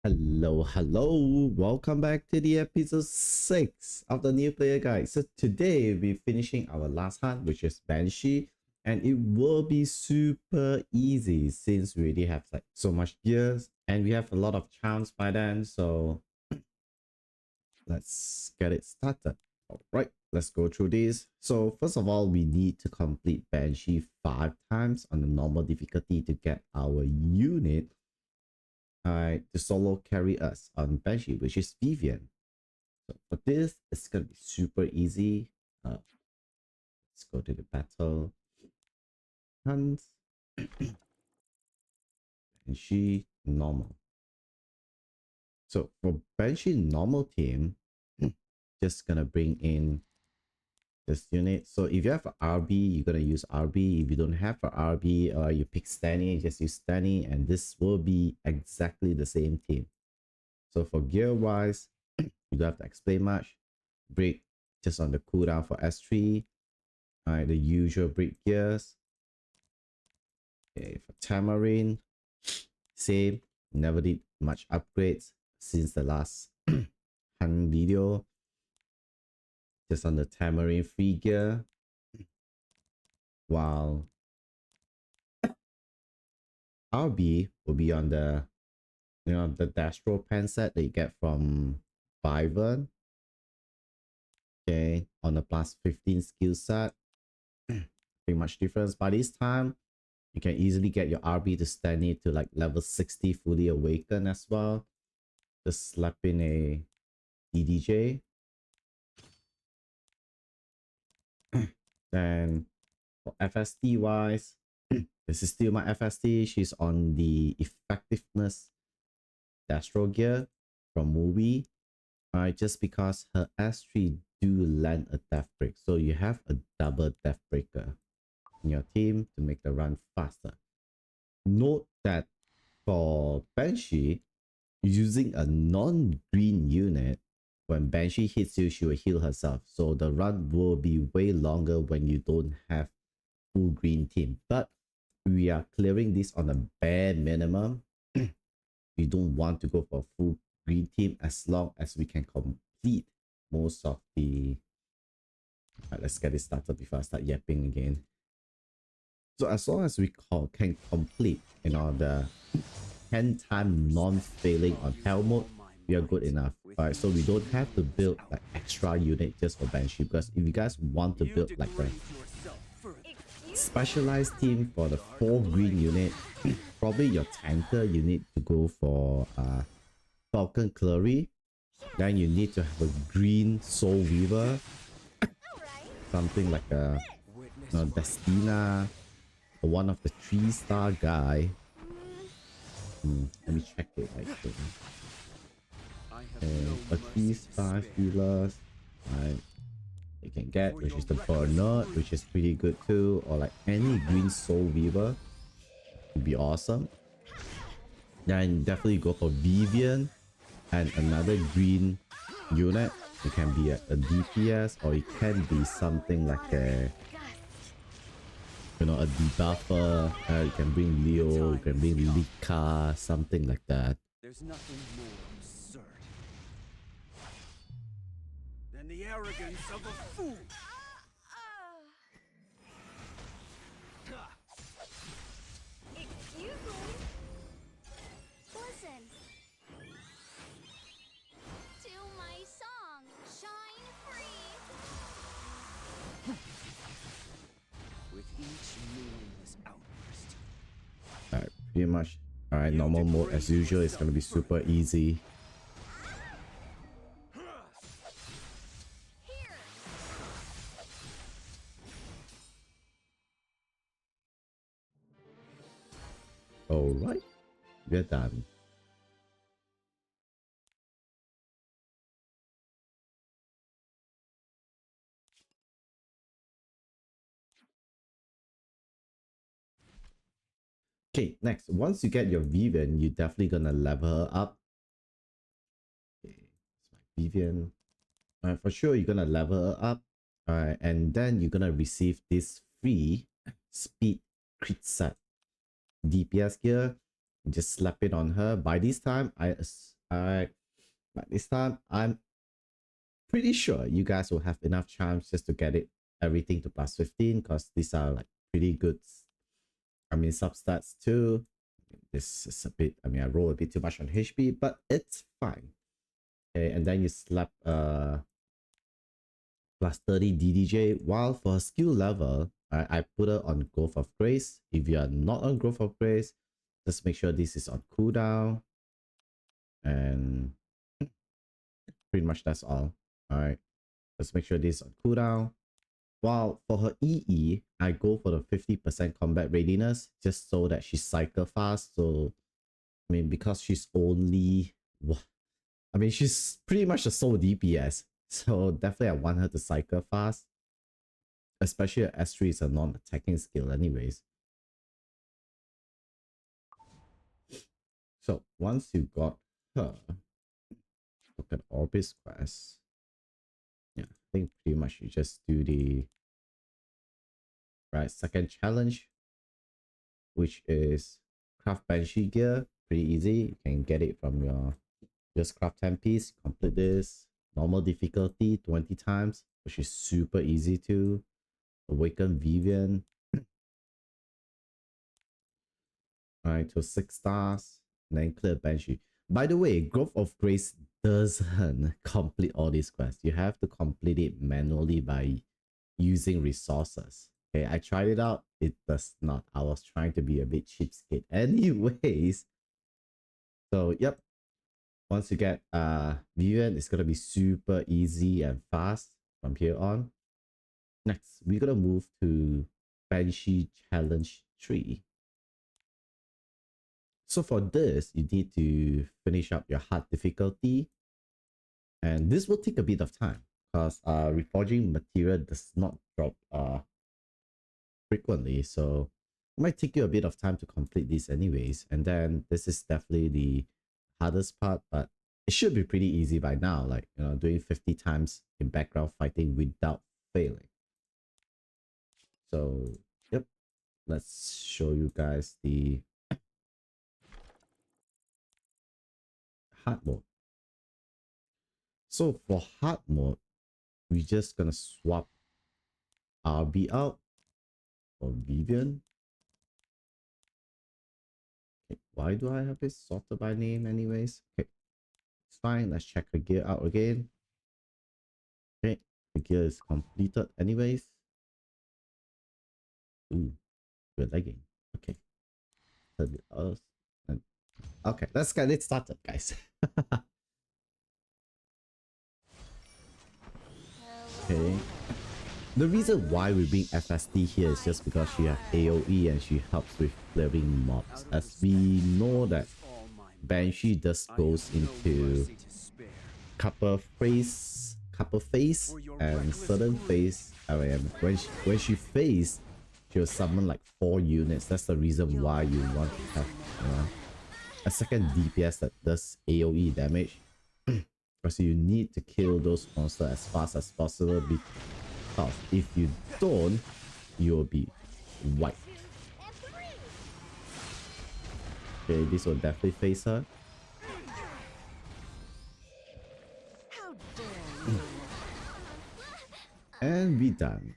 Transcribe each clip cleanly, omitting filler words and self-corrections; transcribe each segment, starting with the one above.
Hello, welcome back to the episode 6 of the new player guide. So today we're finishing our last hunt, which is Banshee, and it will be super easy since we already have like so much gears and we have a lot of charms by then. So let's get it started. All right, let's go through this. So first of all, we need to complete Banshee 5 times on the normal difficulty to get our unit to solo carry us on Banshee, which is Vivian. So for this, it's gonna be super easy. Let's go to the battle. Hunt. Banshee normal. So for Banshee normal team, just gonna bring in this unit. So if you have a RB, you're gonna use RB. If you don't have a RB or you pick Stanny, just use Stanny, and this will be exactly the same team. So for gear wise, you don't have to explain much. Break just on the cooldown for S3. Alright, the usual break gears. Okay, for Tamarind, same. Never did much upgrades since the last hunt video. Just on the Tamarind free gear. While RB will be on the the Dastro pen set that you get from Vyvern. Okay, on the plus 15 skill set. Pretty much difference. By this time, you can easily get your RB to stand it to like level 60 fully awakened as well. Just slap in a DDJ. Then for FST wise, this is still my FST. She's on the effectiveness Dastro gear from movie. Just because her S3 do land a death break. So you have a double death breaker in your team to make the run faster. Note that for Banshee, using a non-green unit, when Banshee hits you, she will heal herself. So the run will be way longer when you don't have full green team. But we are clearing this on a bare minimum. We don't want to go for full green team as long as we can complete most of the... let's get it started before I start yapping again. So as long as we can complete, the 10-time non-failing on hell mode, we are good enough. Alright, so we don't have to build like extra unit just for Banshee, because if you guys want to build like a specialized team for the 4 green unit, probably your tanker, you need to go for Falcon Clary. Then you need to have a green Soul Weaver, something like a Destina, or one of the 3-star guy. Let me check it actually. And a 3-star healers, right? You can get, which is the Bernard, which is pretty good too, or like any green Soul Weaver would be awesome. Then definitely go for Vivian and another green unit. It can be a DPS, or it can be something like a a debuffer. You can bring Leo, you can bring Lika, something like that. There's nothing more absurd than the arrogance of a fool. Excuse me. Listen to my song, Shine Free. With each meaningless outburst. Alright, pretty much. Alright, normal mode as usual. It's gonna be super easy. Alright, we're done. Okay, next, once you get your Vivian, you're definitely gonna level her up. Okay, it's my Vivian. Alright, for sure, you're gonna level her up. Alright, and then you're gonna receive this free speed crit set DPS gear. Just slap it on her. By this time, I'm pretty sure you guys will have enough charms just to get it everything to plus 15, because these are like pretty good. I mean, substats too. This is a bit, I mean, I roll a bit too much on HP, but it's fine. Okay, and then you slap plus 30 DDJ. While for skill level, I put her on Growth of Grace. If you are not on Growth of Grace, just make sure this is on cooldown. And pretty much that's all. Alright, let's make sure this is on cooldown. While for her EE, I go for the 50% combat readiness just so that she cycle fast. So, I mean, because she's only, I mean, she's pretty much a sole DPS. So definitely I want her to cycle fast. Especially S3 is a non-attacking skill anyways. So once you got her, look at Orbis quest. Yeah, I think pretty much you just do the second challenge, which is craft Banshee gear. Pretty easy. You can get it from your, just craft 10 piece, complete this. Normal difficulty 20 times, which is super easy to. Awaken Vivian. Alright, to 6 stars. And then clear Banshee. By the way, Growth of Grace doesn't complete all these quests. You have to complete it manually by using resources. Okay, I tried it out. It does not. I was trying to be a bit cheapskate. Anyways. So, yep. Once you get Vivian, it's gonna be super easy and fast from here on. Next, we're gonna move to Banshee Challenge 3. So for this, you need to finish up your hard difficulty. And this will take a bit of time because reforging material does not drop frequently. So it might take you a bit of time to complete this anyways. And then this is definitely the hardest part, but it should be pretty easy by now. Like, you know, doing 50 times in background fighting without failing. So, yep. Let's show you guys the hard mode. So for hard mode, we're just gonna swap RB out for Vivian. Okay, why do I have it sorted by name anyways? Okay, it's fine. Let's check the gear out again. Okay, the gear is completed anyways. Ooh, we're lagging. Okay. Okay, let's get it started, guys. Okay. The reason why we bring FSD here is just because she has AoE and she helps with clearing mobs. As we know that Banshee just goes into couple phase, and certain phase. I mean, when she phase, she'll summon like 4 units. That's the reason why you want to have a second DPS that does AoE damage. Because you need to kill those monsters as fast as possible, because if you don't, you'll be wiped. Okay, this will definitely face her. And we done.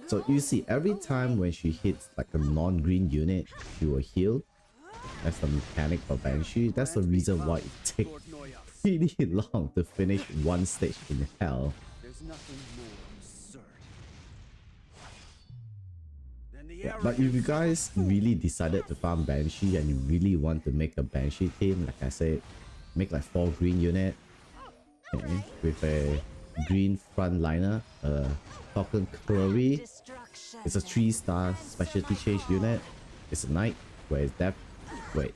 So you see, every time when she hits like a non-green unit, she will heal. That's the mechanic for Banshee. That's the reason why it takes pretty long to finish one stage in hell. Yeah, but if you guys really decided to farm Banshee and you really want to make a Banshee team, like I said, make like 4 green unit, okay, with a green frontliner, Falcon Curry. It's a 3-star specialty change unit. It's a knight, where it's death break.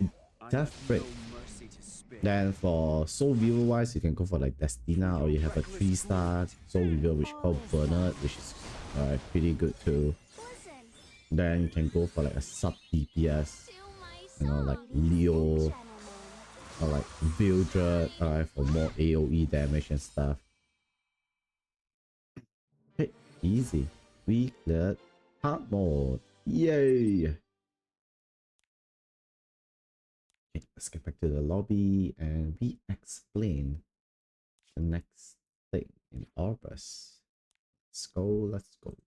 Then for Soul Weaver wise, you can go for like Destina, or you have a 3-star Soul Weaver which called Bernard, which is pretty good too. Then you can go for like a sub DPS, you know, like Leo or like Vildred, for more AoE damage and stuff. Okay, easy. We cleared hard mode. Yay! let's get back to the lobby and we explain the next thing in Orbis. Let's go, let's go.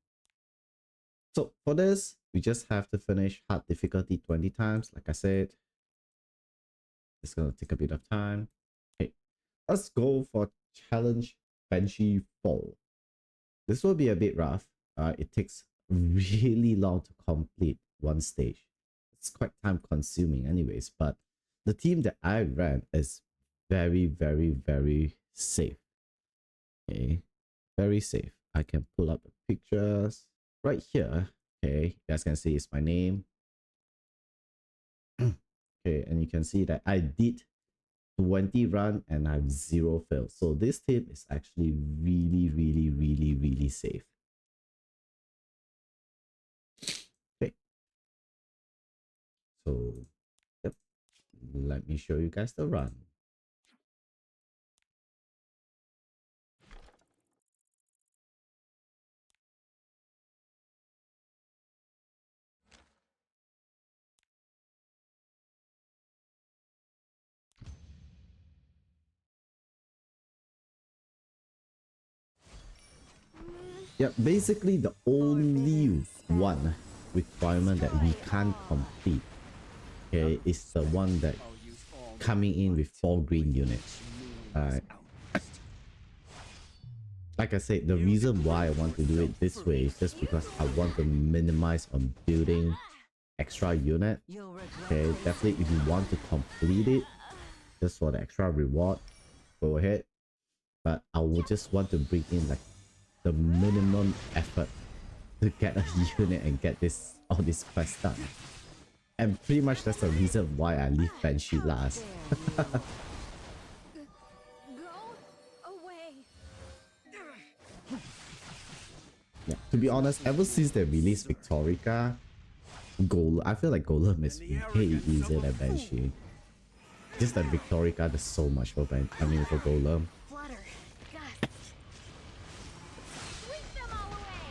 So for this, we just have to finish hard difficulty 20 times. Like I said, it's gonna take a bit of time. Okay, let's go for challenge Banshee 4. This will be a bit rough. It takes really long to complete one stage. It's quite time consuming anyways, but the team that I ran is very, very, very safe. Okay, very safe. I can pull up the pictures right here. Okay, you guys can see it's my name. Okay, and you can see that I did 20 run and I have 0 fail. So this team is actually really, really, really, really safe. Okay. So, yep. Let me show you guys the run. Yeah, basically the only one requirement that we can't complete, okay, is the one that coming in with 4 green units. Like I said, the reason why I want to do it this way is just because I want to minimize on building extra unit. Okay, definitely if you want to complete it just for the extra reward, go ahead. But I would just want to bring in like the minimum effort to get a unit and get all this quest done. And pretty much that's the reason why I leave Banshee last. Go away. Yeah, to be honest, ever since they released Victorica, I feel like Golem is way easier than Banshee. Just that Victorica does so much for for Golem. Flutter. Gust. Sweep them all away.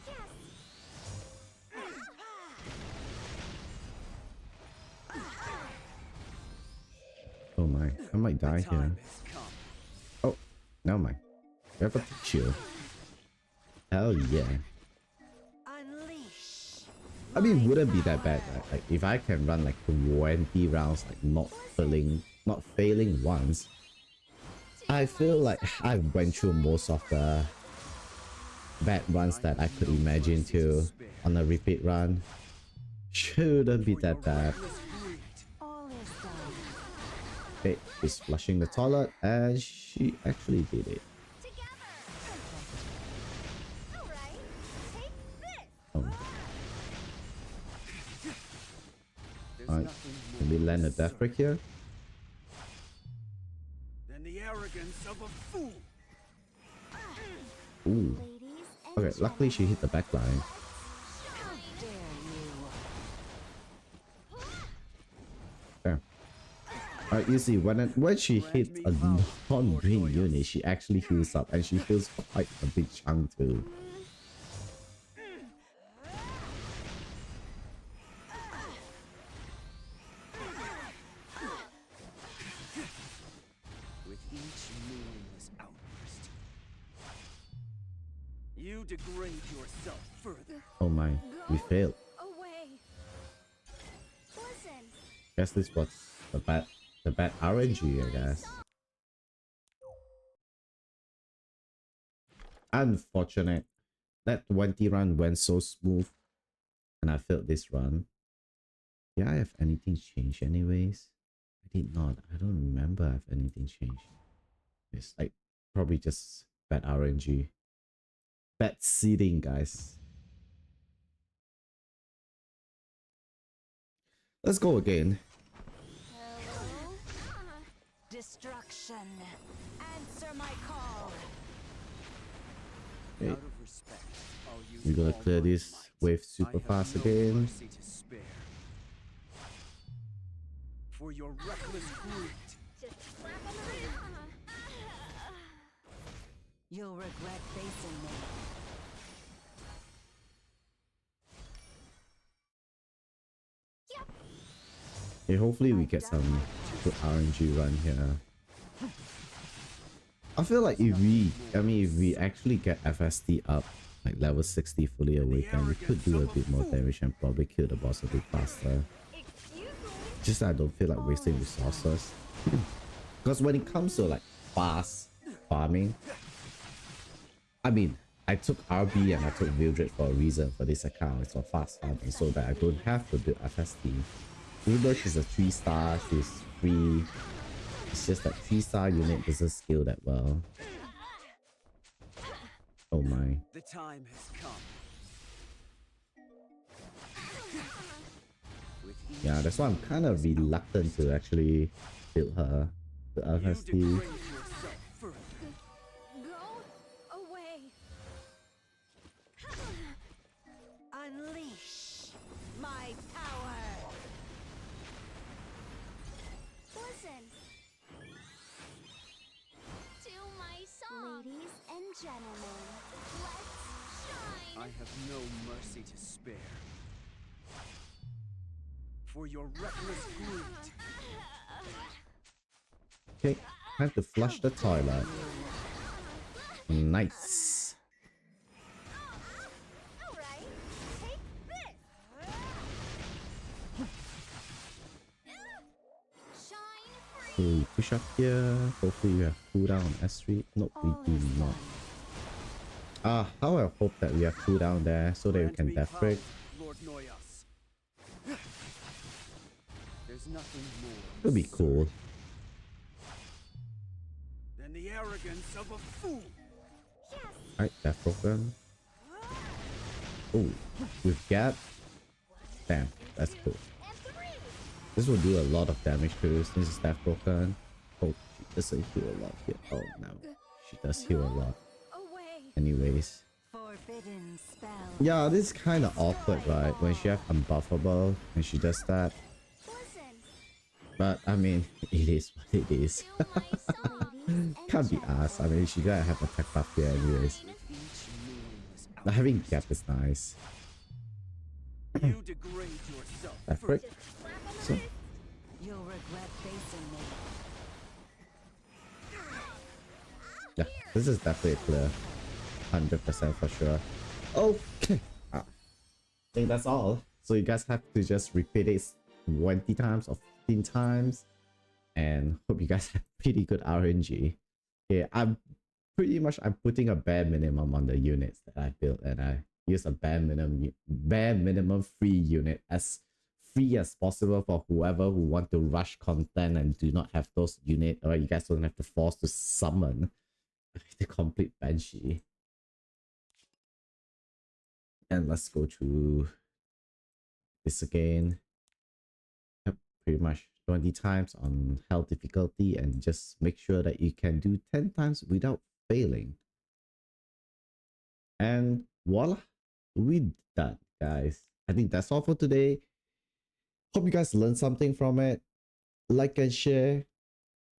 Yes. Oh my, I might die here. Oh, never mind. We have a shield. Hell yeah. Unleash. I mean, it wouldn't be that bad, right? Like if I can run like 20 rounds, like not failing once. I feel like I went through most of the bad runs that I could imagine to on a repeat run. Shouldn't be that bad. All is done. Okay, she's flushing the toilet and she actually did it. Together. All right. Take this. Oh. Alright, can we land a death break here? Than the arrogance of a fool. Ooh. Ladies and Okay, luckily she hit the back line. How dare you? There. Alright, you see, when she hits a non-green unit, she actually heals up and she heals quite a big chunk too. With each meaningless outburst, you degrade yourself further. Oh my, we failed. Away. Listen. Guess this was the bad RNG, I guess. Unfortunate. That 20 run went so smooth and I failed this run. Did I have anything changed anyways? I did not. I don't remember if anything changed. It's like probably just bad RNG. Bad seeding, guys. Let's go again. Hello. Destruction. Answer my call. Okay. Out of respect, I'll use We're gonna all clear my this might. wave I super have fast no again. mercy to spare. For your reckless greed. Just slap on the wrist. You'll regret facing me. Hey, hopefully we get some good RNG run here. I feel like if we actually get FSD up, like level 60 fully awakened, we could do a bit more damage and probably kill the boss a bit faster. Excuse me. Just that I don't feel like wasting resources. Because when it comes to like fast farming, I mean, I took RB and I took Mildred for a reason for this account. It's for fast farming so that I don't have to build FSD. Even though she's a 3-star, she's free. It's just that 3-star unit doesn't scale that well. Oh my. The time has come. With each Yeah, that's why I'm kind of reluctant to actually build her the you FSD. degrade yourself further. Go away. Unleash my power. Listen to my song. Ladies and gentlemen, let's shine. I have no mercy to spare. For your reckless greed. Okay, time to flush the toilet. Nice. All right, take this. Shine free. So we push up here. Hopefully we have cooldown on S3. Nope, we All do is not. done. How I hope that we have cooldown there so that we Grant can me death power, break. Lord Noyas. There's nothing more Could be cool. than the arrogance of a fool. Alright, death broken. Oh, with gap. Damn, that's cool. And three. This will do a lot of damage to us. This is death broken. Oh, she doesn't heal a lot here. Oh no, she does heal a lot. Away. Anyways. Forbidden spell. Yeah, this is kind of awkward, right? When she have unbuffable and she does that. Listen But I mean, it is what it is. to my song. Ladies and Can't be asked. I mean, she gotta have attack buff here anyways. Each meaningless But having gap is nice. you degrade yourself Death further. break. So, You'll regret facing me. yeah, this is definitely clear. 100% for sure. Okay. I think that's all. So you guys have to just repeat it 20 times or 15 times. And hope you guys have pretty good RNG. Yeah, I'm putting a bare minimum on the units that I built, and I use a bare minimum free unit as free as possible for whoever who want to rush content and do not have those units, or you guys don't have to force to summon the complete Banshee. And let's go through this again. Yep, pretty much 20 times on hell difficulty, and just make sure that you can do 10 times without failing. And voila, we done, guys. I think that's all for today. Hope you guys learned something from it. Like and share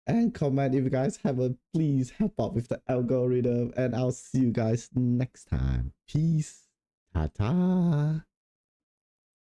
and comment if you guys haven't. Please help out with the algorithm, and I'll see you guys next time. Peace. Ta-ta.